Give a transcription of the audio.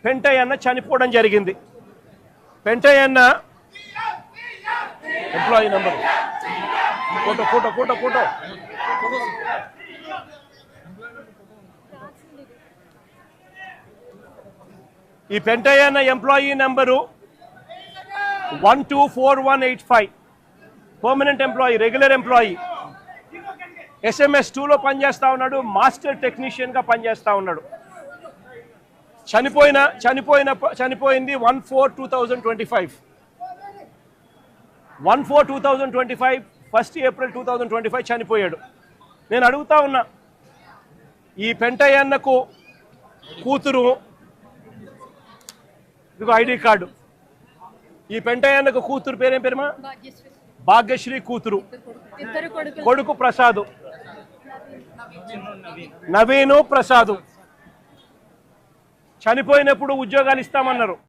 పెంటయ్య అన్న చనిపోవడం జరిగింది. పెంటయ్య అన్న employee number photo photo photo photo ఈ పెంటయ్య అన్న employee number 124185, permanent employee, regular employee. SMS 2లో పనిచేస్తూ ఉన్నాడు, మాస్టర్ టెక్నీషియన్గా పనిచేస్తూ ఉన్నాడు. చనిపోయింది 1/4/2025, 1/4/2025, 1 ఏప్రిల్ 2025 చనిపోయాడు. నేను అడుగుతా ఉన్నా, ఈ పెంటయ్య అన్నకు కూతురు, ఇదిగో ఐడి కార్డు, ఈ పెంటయ్య అన్నకు కూతురు పేరేం పేరుమా? భాగ్యశ్రీ కూతురు, కొడుకు ప్రసాదు, నవీను ప్రసాదు. చనిపోయినప్పుడు ఉద్యోగాలు ఇస్తామన్నారు.